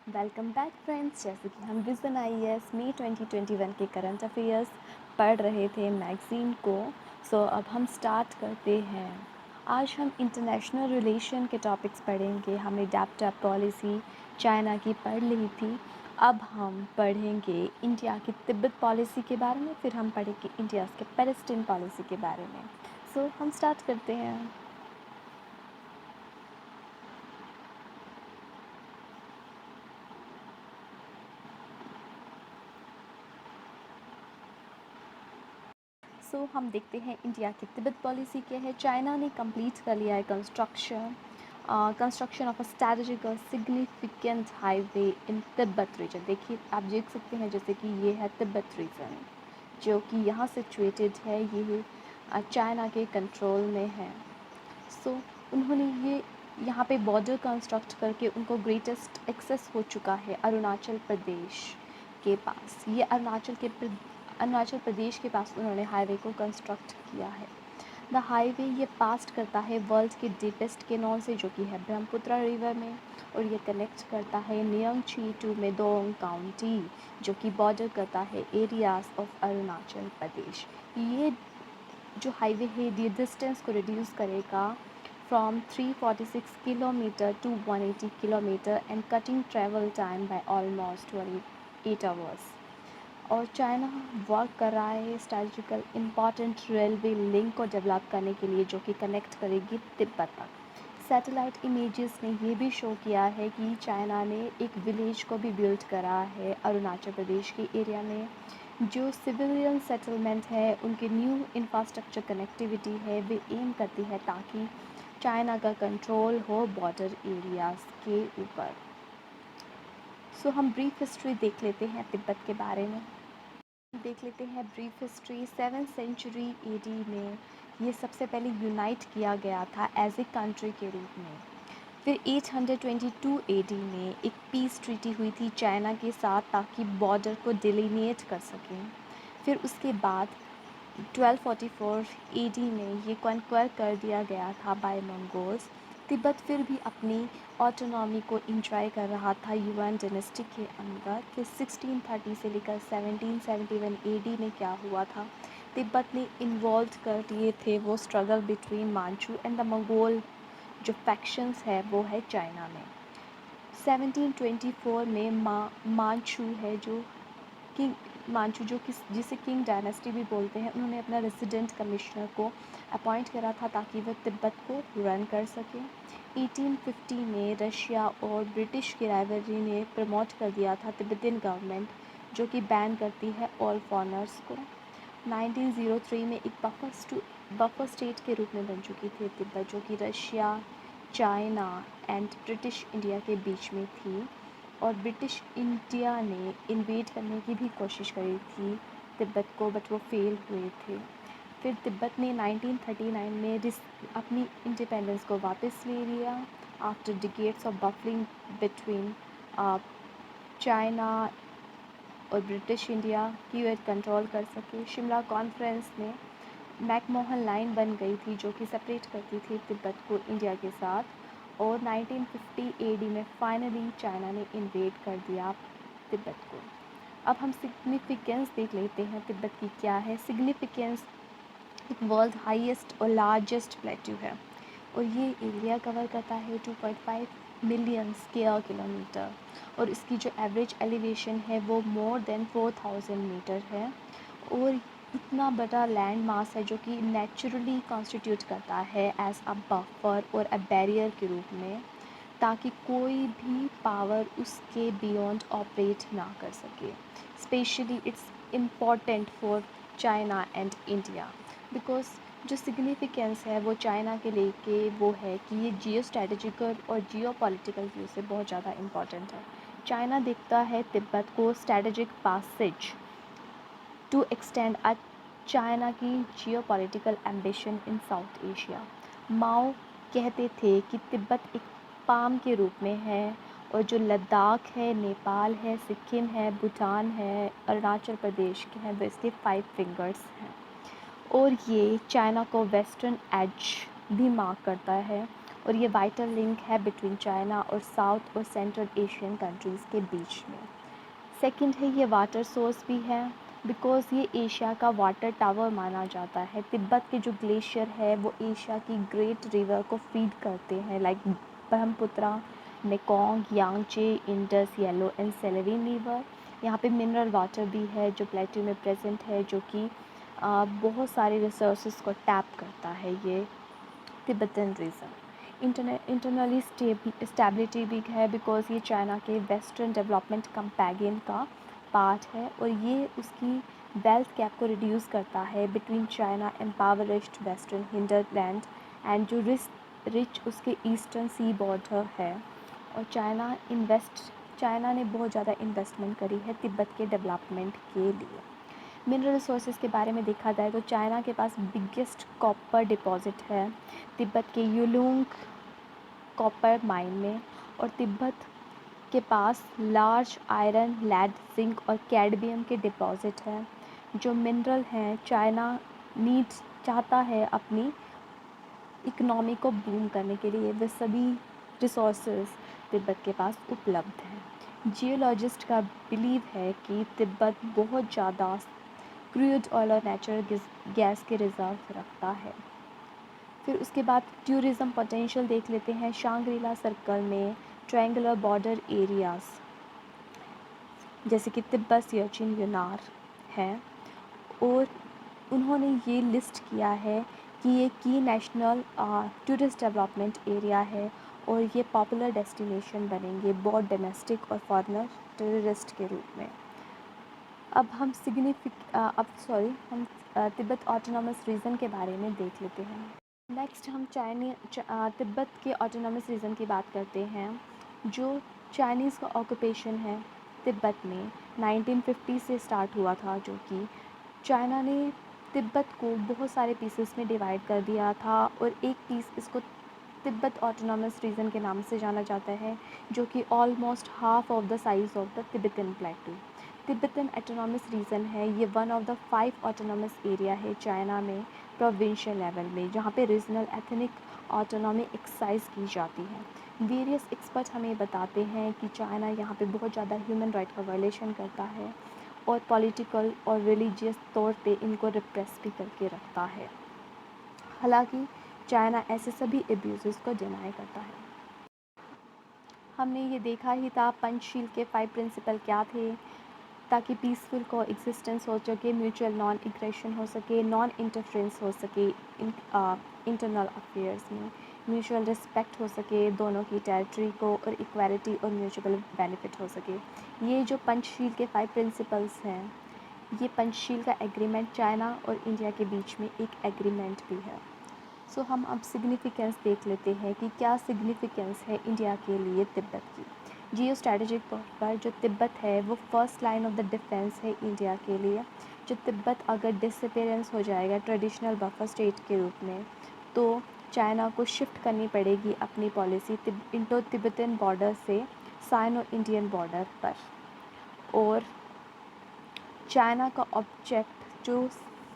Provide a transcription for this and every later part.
Welcome back friends. जैसे कि हम विज़न IAS मई 2021 के करंट अफेयर्स पढ़ रहे थे मैगज़ीन को। अब हम स्टार्ट करते हैं। आज हम इंटरनेशनल रिलेशन के टॉपिक्स पढ़ेंगे। हमने डैप्ट पॉलिसी चाइना की पढ़ ली थी। अब हम पढ़ेंगे इंडिया की तिब्बत पॉलिसी के बारे में, फिर हम पढ़ेंगे इंडिया के पैलेस्टीन पॉलिसी के बारे में। हम स्टार्ट करते हैं। हम देखते हैं इंडिया की तिब्बत पॉलिसी क्या है। चाइना ने कंप्लीट कर लिया है construction of a strategic significant highway in Tibet region. देखिए, आप देख सकते हैं जैसे कि ये है तिब्बत रीजन, जो कि यहाँ सिचुएटेड है। ये चाइना के कंट्रोल में है। उन्होंने ये यहाँ पे बॉर्डर कंस्ट्रक्ट करके उनको ग्रेटेस्ट एक्सेस हो चुका है अरुणाचल प्रदेश के पास। ये अरुणाचल प्रदेश के पास उन्होंने हाईवे को कंस्ट्रक्ट किया है। द हाईवे ये पास्ट करता है वर्ल्ड के डीपेस्ट कैनॉल से, जो कि है ब्रह्मपुत्र रिवर में, और ये कनेक्ट करता है नियंगची टू मेदोंग काउंटी, जो कि बॉर्डर करता है एरियाज ऑफ अरुणाचल प्रदेश। ये जो हाईवे है ये डिस्टेंस को रिड्यूस करेगा from 346 kilometre to 180 kilometre and cutting travel time by almost 28 hours. और चाइना वर्क कर रहा है स्ट्रेटजिकल इम्पॉर्टेंट रेलवे लिंक को डेवलप करने के लिए, जो कि कनेक्ट करेगी तिब्बत तक। सैटेलाइट इमेजेस ने ये भी शो किया है कि चाइना ने एक विलेज को भी बिल्ड करा है अरुणाचल प्रदेश के एरिया में। जो सिविलियन सेटलमेंट है, उनके न्यू इंफ्रास्ट्रक्चर कनेक्टिविटी है, वे एम करती है ताकि चाइना का कंट्रोल हो बॉर्डर एरियाज़ के ऊपर। हम ब्रीफ हिस्ट्री देख लेते हैं तिब्बत के बारे में। देख लेते हैं brief history. 7th century AD में ये सबसे पहले यूनाइट किया गया था एज ए कंट्री के रूप में। फिर 822 AD में एक पीस ट्रीटी हुई थी चाइना के साथ ताकि बॉर्डर को डिलीनिएट कर सकें। फिर उसके बाद 1244 AD में ये कॉन्क्वर कर दिया गया था बाय मंगोल्स। तिब्बत फिर भी अपनी ऑटोनॉमी को इंजॉय कर रहा था युआन डायनेस्टी के अंदर। फिर 1630 से लेकर 1771 AD में क्या हुआ था, तिब्बत ने इन्वॉल्व कर दिए थे वो struggle between Manchu and the Mongol. जो फैक्शंस है वो है चाइना में। 1724 में मांचू है जो किंग मांचू, जो जिसे किंग डायनेस्टी भी बोलते हैं, उन्होंने अपना रेसिडेंट कमिश्नर को अपॉइंट करा था ताकि वह तिब्बत को रन कर सके। 1850 में रशिया और ब्रिटिश की राइवलरी ने प्रमोट कर दिया था तिब्बतियन गवर्नमेंट, जो कि बैन करती है ऑल फॉरनर्स को। 1903 में एक बफर स्टेट के रूप में बन चुकी थी तिब्बत, जो कि Russia, China and British India के बीच में थी। और ब्रिटिश इंडिया ने इन्वेड करने की भी कोशिश करी थी तिब्बत को, बट वो फेल हुए थे। फिर तिब्बत ने 1939 में अपनी इंडिपेंडेंस को वापस ले लिया after decades of baffling between China और ब्रिटिश इंडिया की वे कंट्रोल कर सके। शिमला कॉन्फ्रेंस में मैकमोहन लाइन बन गई थी, जो कि सेपरेट करती थी तिब्बत को इंडिया के साथ। और 1950 AD में फाइनली चाइना ने इन्वेड कर दिया तिब्बत को। अब हम सिग्निफिकेंस देख लेते हैं तिब्बत की क्या है। सिग्निफिकेंस एक वर्ल्ड हाईएस्ट और लार्जेस्ट प्लेट्यू है, और ये एरिया कवर करता है 2.5 मिलियन स्क्वायर किलोमीटर, और इसकी जो एवरेज एलिवेशन है वो मोर देन 4000 मीटर है। और इतना बड़ा लैंड मास है जो कि नेचुरली कॉन्स्टिट्यूट करता है एज अ बफर और अ बैरियर के रूप में, ताकि कोई भी पावर उसके बियॉन्ड ऑपरेट ना कर सके। Specially it's important for China and India, because जो सिग्निफिकेंस है वो चाइना के लेके वो है कि ये जियो स्ट्रेटजिकल और जियो पॉलिटिकल व्यू से बहुत ज़्यादा इम्पॉर्टेंट है। चाइना देखता है तिब्बत को strategic passage to extend a China की geopolitical ambition in South Asia. Mao कहते थे कि तिब्बत एक पाम के रूप में है, और जो लद्दाख है, नेपाल है, सिक्किम है, भूटान है, अरुणाचल प्रदेश के हैं, वो इसके 5 फिंगर्स हैं। और ये चाइना को वेस्टर्न एज भी मार्क करता है, और ये वाइटल लिंक है बिटवीन चाइना और साउथ और सेंट्रल एशियन कंट्रीज़ के बीच में। सेकंड है ये वाटर सोर्स भी है, बिकॉज़ ये एशिया का वाटर टावर माना जाता है। तिब्बत के जो ग्लेशियर है वो एशिया की ग्रेट रिवर को फीड करते हैं, like Brahmaputra, Mekong, Yangtze, Indus, Yellow and Salween river. यहाँ पे मिनरल वाटर भी है जो प्लेट्यू में प्रेजेंट है, जो कि बहुत सारे रिसोर्सेज को टैप करता है ये तिब्बतन रीजन। इंटरनली स्टेबिलिटी भी है, बिकॉज ये चाइना के वेस्टर्न डेवलपमेंट कंपैगियन का पार्ट है और ये उसकी वेल्थ गैप को रिड्यूस करता है between China impoverished western hinterland and जो रिच उसके ईस्टर्न सी बॉर्डर है। और चाइना ने बहुत ज़्यादा इन्वेस्टमेंट करी है तिब्बत के डेवलपमेंट के लिए। मिनरल रिसोर्सेज के बारे में देखा जाए तो चाइना के पास बिगेस्ट कॉपर डिपॉजिट है तिब्बत के युलुंग कॉपर माइन में, और तिब्बत के पास लार्ज आयरन, लेड, जिंक और कैडमियम के डिपॉजिट हैं। जो मिनरल हैं चाइना नीड्स चाहता है अपनी इकनॉमी को बूम करने के लिए, वे सभी रिसोर्सेज तिब्बत के पास उपलब्ध हैं। जियोलॉजिस्ट का बिलीव है कि तिब्बत बहुत ज़्यादा क्रूड ऑयल और नेचुरल गैस के रिजर्व रखता है। फिर उसके बाद टूरिज़्म पोटेंशियल देख लेते हैं। शांग्रीला सर्कल में ट्रायंगुलर बॉर्डर एरियाज़ जैसे कि तिब्बत, सियाचिन, यूनार हैं, और उन्होंने ये लिस्ट किया है कि ये की नेशनल टूरिस्ट डेवलपमेंट एरिया है और ये पॉपुलर डेस्टिनेशन बनेंगे बोथ डोमेस्टिक और फॉरेनर टूरिस्ट के रूप में। अब हम तिब्बत ऑटोनॉमस रीजन के बारे में देख लेते हैं। नेक्स्ट हम तिब्बत के ऑटोनॉमस रीजन की बात करते हैं। जो चाइनीज़ का ऑक्यूपेशन है तिब्बत में 1950 से स्टार्ट हुआ था, जो कि चाइना ने तिब्बत को बहुत सारे पीसेस में डिवाइड कर दिया था और एक पीस इसको तिब्बत ऑटोनॉमस रीजन के नाम से जाना जाता है, जो कि almost half of the size of the Tibetan प्लेटू। Tibetan autonomous region है, ये one of the 5 autonomous area है चाइना में प्रोविंशियल लेवल में, जहाँ पे रीजनल एथनिक ऑटोनॉमी एक्सरसाइज की जाती है। वेरियस एक्सपर्ट हमें बताते हैं कि चाइना यहाँ पे बहुत ज़्यादा ह्यूमन राइट का वायलेशन करता है और पॉलिटिकल और रिलीजियस तौर पे इनको रिप्रेस भी करके रखता है। हालांकि चाइना ऐसे सभी एब्यूज़ को डिनाई करता है। हमने ये देखा ही था पंचशील के 5 प्रिंसिपल क्या थे, ताकि पीसफुल को एग्जिस्टेंस हो सके, म्यूचुअल नॉन एग्रेशन हो सके, नॉन इंटरफ्रेंस हो सके इंटरनल अफेयर्स में, म्यूचुअल रिस्पेक्ट हो सके दोनों की टेरिटरी को, और इक्वालिटी और म्यूचुअल बेनिफिट हो सके। ये जो पंचशील के 5 प्रिंसिपल्स हैं, ये पंचशील का एग्रीमेंट चाइना और इंडिया के बीच में एक एग्रीमेंट भी है। सो हम अब सिग्निफिकेंस देख लेते हैं कि क्या सिग्निफिकेंस है इंडिया के लिए तिब्बत की। जियो स्ट्रैटेजिक तौर पर जो तिब्बत है वो first line of the defence है इंडिया के लिए। जो तिब्बत अगर डिसअपेरेंस हो जाएगा ट्रेडिशनल बफर स्टेट के रूप में, तो चाइना को शिफ्ट करनी पड़ेगी अपनी पॉलिसी इंडो तिब्बतन बॉर्डर से साइनो इंडियन बॉर्डर पर। और चाइना का ऑब्जेक्ट जो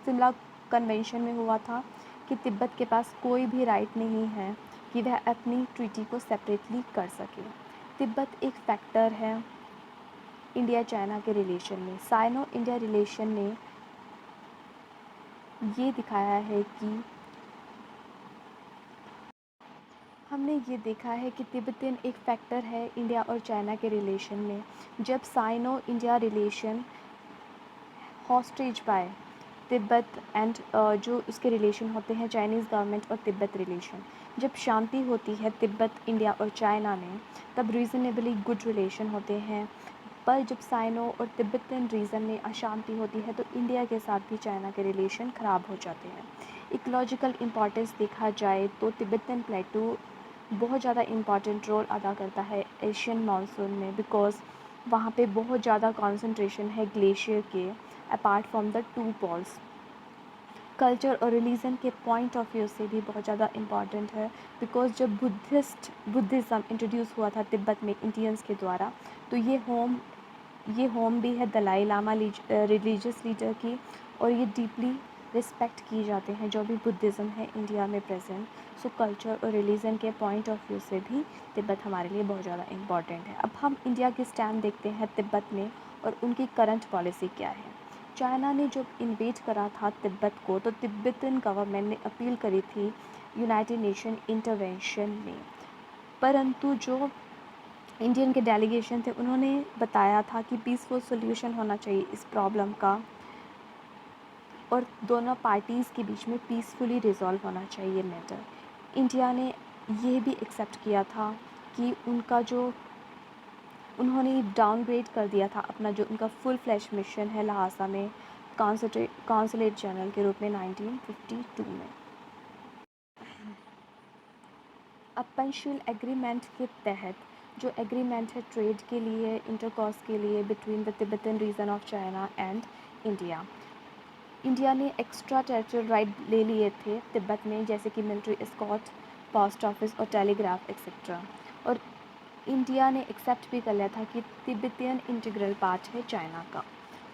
शिमला कन्वेंशन में हुआ था कि तिब्बत के पास कोई भी राइट नहीं है कि वह अपनी ट्रीटी को सेपरेटली कर सके। तिब्बत एक फैक्टर है इंडिया चाइना के रिलेशन में। साइनो इंडिया रिलेशन ने ये दिखाया है कि हमने ये देखा है कि तिब्बतन एक फैक्टर है इंडिया और चाइना के रिलेशन में। जब Sino India relation hostage by Tibet and जो उसके रिलेशन होते हैं चाइनीज़ गवर्नमेंट और तिब्बत रिलेशन, जब शांति होती है तिब्बत, इंडिया और चाइना में, तब रीज़नेबली गुड रिलेशन होते हैं। पर जब साइनो और तिब्बतन रीजन में अशांति होती है तो इंडिया के साथ भी चाइना के रिलेशन ख़राब हो जाते हैं। इकोलॉजिकल इम्पॉर्टेंस देखा जाए तो तिब्बतन प्लेटू बहुत ज़्यादा इम्पॉर्टेंट रोल अदा करता है एशियन मानसून में, बिकॉज़ वहाँ पे बहुत ज़्यादा कॉन्सेंट्रेशन है ग्लेशियर के apart from the 2 poles. Culture और रिलीजन के पॉइंट ऑफ व्यू से भी बहुत ज़्यादा इम्पॉर्टेंट है, बिकॉज़ जब बुद्धिज़्म इंट्रोड्यूस हुआ था तिब्बत में इंडियंस के द्वारा, तो ये होम भी है दलाई लामा रिलीजियस लीडर की, और ये डीपली रिस्पेक्ट किए जाते हैं, जो भी बुद्धिज़्म है इंडिया में प्रेजेंट। सो कल्चर और रिलीजन के पॉइंट ऑफ व्यू से भी तिब्बत हमारे लिए बहुत ज़्यादा इम्पॉर्टेंट है। अब हम इंडिया के स्टैंड देखते हैं तिब्बत में और उनकी करंट पॉलिसी क्या है। चाइना ने जब इन्वेट करा था तिब्बत को, तो तिब्बतन गवर्नमेंट ने अपील करी थी यूनाइटेड नेशन इंटरवेंशन में, परंतु जो इंडियन के डेलीगेशन थे उन्होंने बताया था कि पीसफुल सोल्यूशन होना चाहिए इस प्रॉब्लम का, और दोनों पार्टीज़ के बीच में पीसफुली रिजॉल्व होना चाहिए मैटर। इंडिया ने ये भी एक्सेप्ट किया था कि उनका जो उन्होंने डाउनग्रेड कर दिया था अपना जो उनका फुल फ्लैश मिशन है लहासा में कॉन्सुलेट जनरल के रूप में 1952 में। अब पंचशील एग्रीमेंट के तहत जो एग्रीमेंट है ट्रेड के लिए, इंटरकॉर्स के लिए between the Tibetan region of China and India, India ने एक्स्ट्रा टेरिटोरियल राइट ले लिए थे तिब्बत में, जैसे कि मिलिट्री एस्कॉर्ट, पोस्ट ऑफिस और टेलीग्राफ एक्सेट्रा। और इंडिया ने एक्सेप्ट भी कर लिया था कि तिब्बतियन इंटीग्रल पार्ट है चाइना का।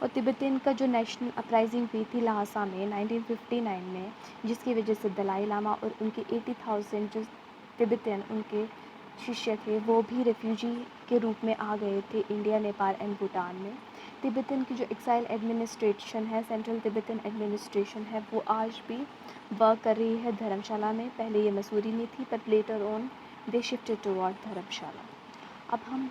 और तिब्बतियन का जो नेशनल अपराइजिंग हुई थी लहासा में 1959 में, जिसकी वजह से दलाई लामा और उनके 80,000 जो तिब्बतियन उनके शिष्य थे वो भी रेफ्यूजी के रूप में आ गए थे इंडिया, नेपाल एंड भूटान में। तिब्बतन की जो एक्साइल एडमिनिस्ट्रेशन है, सेंट्रल तिब्बतन एडमिनिस्ट्रेशन है, वो आज भी वर्क कर रही है धर्मशाला में। पहले ये मसूरी में थी, पर later on they shifted toward Dharamshala. अब हम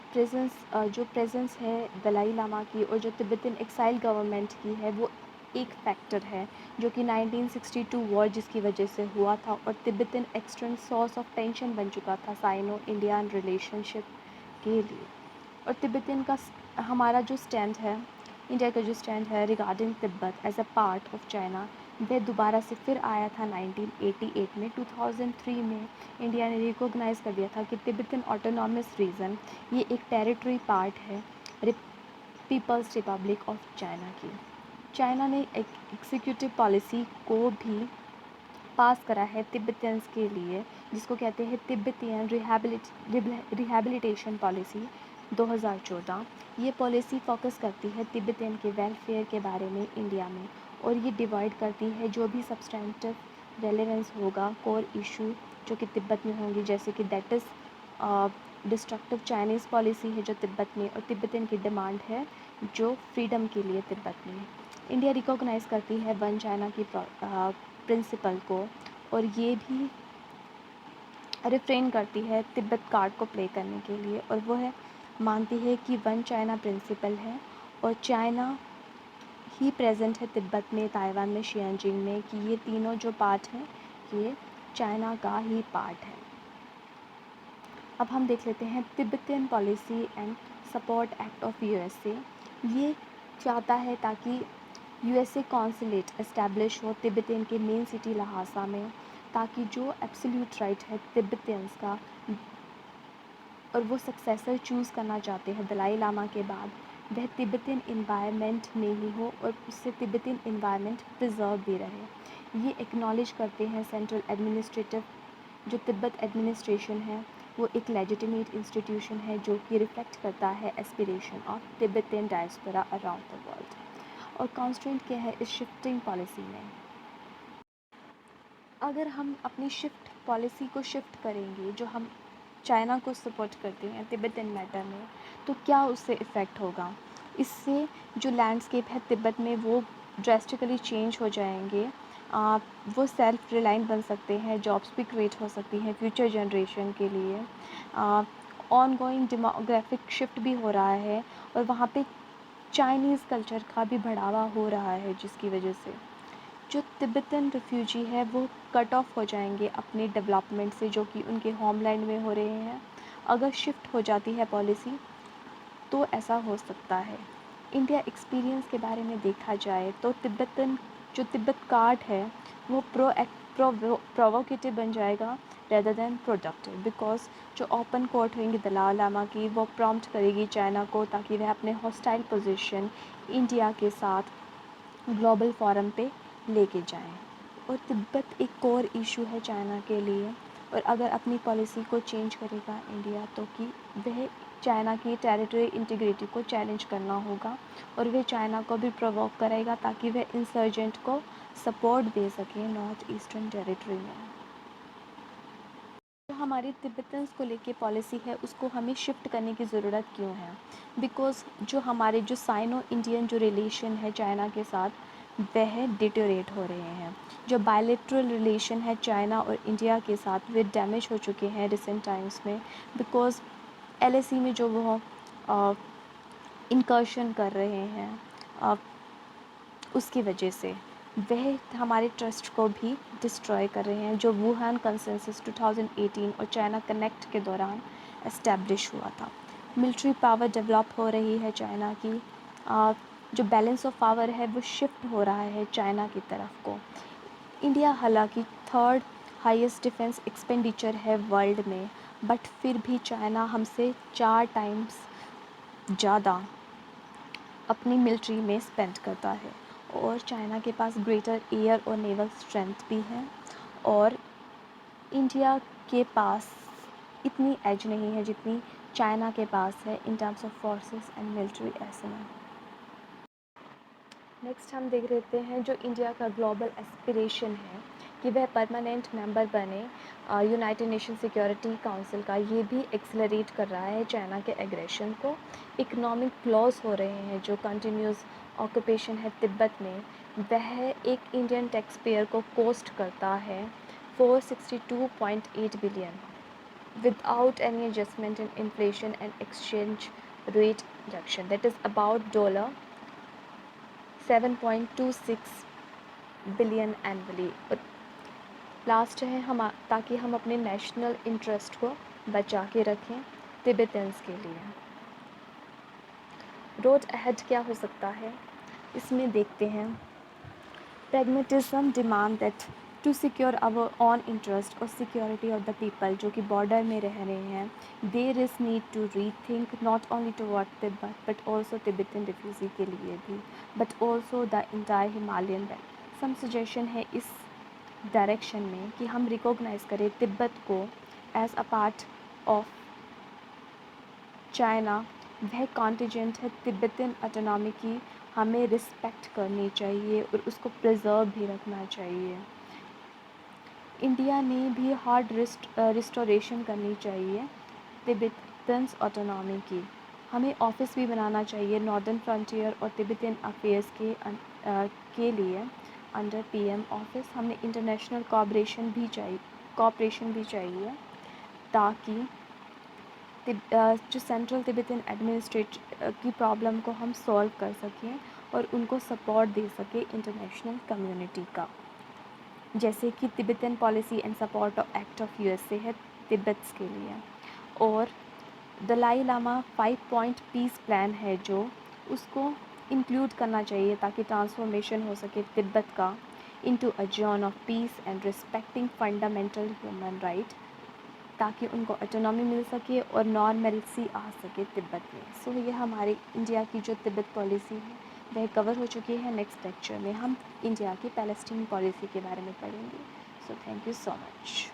जो प्रेजेंस है दलाई लामा की और जो तिब्बतन एक्साइल गवर्नमेंट की है, वो एक फैक्टर है जो कि 1962 वॉर जिसकी वजह से हुआ था और Tibetan external source of tension बन चुका था साइनो इंडियन रिलेशनशिप के लिए। और तिब्बतन का हमारा जो स्टैंड है, इंडिया का जो स्टैंड है regarding Tibet as a part of China, वह दोबारा से फिर आया था 1988 में। 2003 में इंडिया ने रिकॉग्नाइज़ कर दिया था कि तिब्बतन ऑटोनॉमस रीजन ये एक टेरिटरी पार्ट है पीपल्स रिपब्लिक ऑफ चाइना की। चाइना ने एक एग्जीक्यूटिव पॉलिसी को भी पास करा है तिब्बतियंस के लिए, जिसको कहते हैं तिब्बतियन रिहैबिलिटेशन पॉलिसी 2014। ये पॉलिसी फोकस करती है तिब्बतियन के वेलफेयर के बारे में इंडिया में, और ये डिवाइड करती है जो भी सब्सटेंटिव रेलेवेंस होगा कोर इशू जो कि तिब्बत में होंगी, जैसे कि that is destructive Chinese policy है जो तिब्बत में, और तिब्बतियन की डिमांड है जो फ्रीडम के लिए तिब्बत में। इंडिया रिकॉग्नाइज़ करती है वन चाइना की प्रिंसिपल को, और ये भी रिफ्रेन करती है तिब्बत कार्ड को प्ले करने के लिए, और वो है मानती है कि वन चाइना प्रिंसिपल है और चाइना ही प्रेजेंट है तिब्बत में, ताइवान में, शियांजिंग में, कि ये तीनों जो पार्ट हैं ये चाइना का ही पार्ट है। अब हम देख लेते हैं Tibetan policy and support act of USA. ये चाहता है ताकि यूएसए कॉन्सुलेट इस्टेब्लिश हो तिब्बतियन के मेन सिटी लहासा में, ताकि जो एब्सोल्यूट राइट है तिब्बतियंस का और वो सक्सेसर चूज़ करना चाहते हैं दलाई लामा के बाद, वह तिब्बतियन इन्वायरमेंट में ही हो और उससे तिब्बतियन इन्वायरमेंट प्रिजर्व भी रहे। ये एक्नॉलेज करते हैं सेंट्रल एडमिनिस्ट्रेटिव जो तिब्बत एडमिनिस्ट्रेशन है वो एक लेजिटिमेट इंस्टीट्यूशन है जो कि रिफ्लेक्ट करता है aspiration of Tibetan diaspora around the world. और कॉन्स्टेंट क्या है इस शिफ्टिंग पॉलिसी में, अगर हम अपनी शिफ्ट पॉलिसी को शिफ्ट करेंगे, जो हम चाइना को सपोर्ट करते हैं तिब्बतियन मैटर में, तो क्या उससे इफ़ेक्ट होगा। इससे जो लैंडस्केप है तिब्बत में वो ड्रेस्टिकली चेंज हो जाएंगे। वो सेल्फ रिलायंट बन सकते हैं, जॉब्स भी क्रिएट हो सकती हैं फ्यूचर जनरेशन के लिए। ऑन गोइंग डेमोग्राफिक शिफ्ट भी हो रहा है और वहाँ पे चाइनीज़ कल्चर का भी बढ़ावा हो रहा है, जिसकी वजह से जो तिब्बतन रिफ्यूजी है वो कट ऑफ हो जाएंगे अपने डेवलपमेंट से जो कि उनके होमलैंड में हो रहे हैं। अगर शिफ्ट हो जाती है पॉलिसी तो ऐसा हो सकता है। इंडिया एक्सपीरियंस के बारे में देखा जाए तो तिब्बत कार्ड है वो प्रोवोकेटिव बन जाएगा रेदर देन प्रोडक्टिव, बिकॉज जो ओपन कोर्ट होंगी दलाई लामा की वो प्रॉम्प्ट करेगी चाइना को ताकि वह अपने हॉस्टाइल पोजीशन इंडिया के साथ ग्लोबल फोरम पे लेके जाएं। और तिब्बत एक कोर इशू है चाइना के लिए, और अगर अपनी पॉलिसी को चेंज करेगा इंडिया तो कि वह चाइना की टेरिटरी इंटीग्रिटी को चैलेंज करना होगा और वह चाइना को भी प्रोवोक करेगा ताकि वह इंसर्जेंट को सपोर्ट दे सकें नॉर्थ ईस्टर्न टेरिटरी में। जो हमारी तिब्बतन्स को लेके पॉलिसी है उसको हमें शिफ्ट करने की ज़रूरत क्यों है? बिकॉज़ जो साइनो इंडियन जो रिलेशन है चाइना के साथ वह डिटेरियोरेट हो रहे हैं। जो बायलैटरल रिलेशन है चाइना और इंडिया के साथ वे डैमेज हो चुके हैं रिसेंट टाइम्स में, बिकॉज़ एलएसी में जो वो इनकर्शन कर रहे हैं उसकी वजह से वह हमारे ट्रस्ट को भी डिस्ट्रॉय कर रहे हैं। जो वुहान कंसेंसस 2018 और चाइना कनेक्ट के दौरान एस्टैब्लिश हुआ था। मिलिट्री पावर डेवलप हो रही है चाइना की, जो बैलेंस ऑफ पावर है वो शिफ्ट हो रहा है चाइना की तरफ को। इंडिया हालांकि थर्ड हाईएस्ट डिफेंस एक्सपेंडिचर है वर्ल्ड में, बट फिर भी चाइना हमसे 4 टाइम्स ज़्यादा अपनी मिलिट्री में स्पेंड करता है। और चाइना के पास ग्रेटर एयर और नेवल स्ट्रेंथ भी है, और इंडिया के पास इतनी एज नहीं है जितनी चाइना के पास है in terms of forces and military Arsenal. Next हम देख लेते हैं जो इंडिया का ग्लोबल एस्पिरेशन है कि वह परमानेंट मेंबर बने यूनाइटेड नेशन सिक्योरिटी काउंसिल का। ये भी एक्सेलरेट कर रहा है चाइना के एग्रेशन को। इकोनॉमिक लॉस हो रहे हैं, जो कंटिन्यूस ऑक्यूपेशन है तिब्बत में, वह एक इंडियन टैक्स पेयर को कॉस्ट करता है 462.8 billion without any adjustment in inflation and exchange rate reduction, that is about $7.26 billion annually. और लास्ट है हम ताकि हम अपने नेशनल इंटरेस्ट को बचा के रखें तिब्बतन्स के लिए। रोड अहेड क्या हो सकता है इसमें देखते हैं। pragmatism demand that to secure our own interest और security of the people जो कि बॉर्डर में रह रहे हैं, there is need to rethink not only toward Tibet but also Tibetan refugee के लिए भी, but also the entire Himalayan belt। some suggestion है इस डायरेक्शन में कि हम रिकॉग्नाइज़ करें तिब्बत को as a part of China. वह कॉन्टिजेंट है तिब्बतन ऑटोनॉमी की, हमें रिस्पेक्ट करनी चाहिए और उसको प्रिजर्व भी रखना चाहिए। इंडिया ने भी हार्ड रिस्टोरेशन करनी चाहिए तिब्बतन्स ऑटोनॉमी की। हमें ऑफिस भी बनाना चाहिए नॉर्दर्न फ्रंटियर और तिब्बतन अफेयर्स के लिए अंडर पीएम ऑफिस। हमें इंटरनेशनल कॉपरेशन भी चाहिए ताकि जो सेंट्रल तिब्बतन एडमिनिस्ट्रेट की प्रॉब्लम को हम सॉल्व कर सकें और उनको सपोर्ट दे सकें इंटरनेशनल कम्युनिटी का, जैसे कि Tibetan policy and support of act of USA है तिब्बत के लिए। और Dalai Lama 5 point peace plan है जो उसको इंक्लूड करना चाहिए ताकि ट्रांसफॉर्मेशन हो सके तिब्बत का into a zone of peace and respecting fundamental human right, ताकि उनको ऑटोनॉमी मिल सके और नॉर्मलसी आ सके तिब्बत में। सो ये हमारी इंडिया की जो तिब्बत पॉलिसी है वह कवर हो चुकी है। नेक्स्ट लेक्चर में हम इंडिया की पैलेस्टीन पॉलिसी के बारे में पढ़ेंगे। So thank you so much.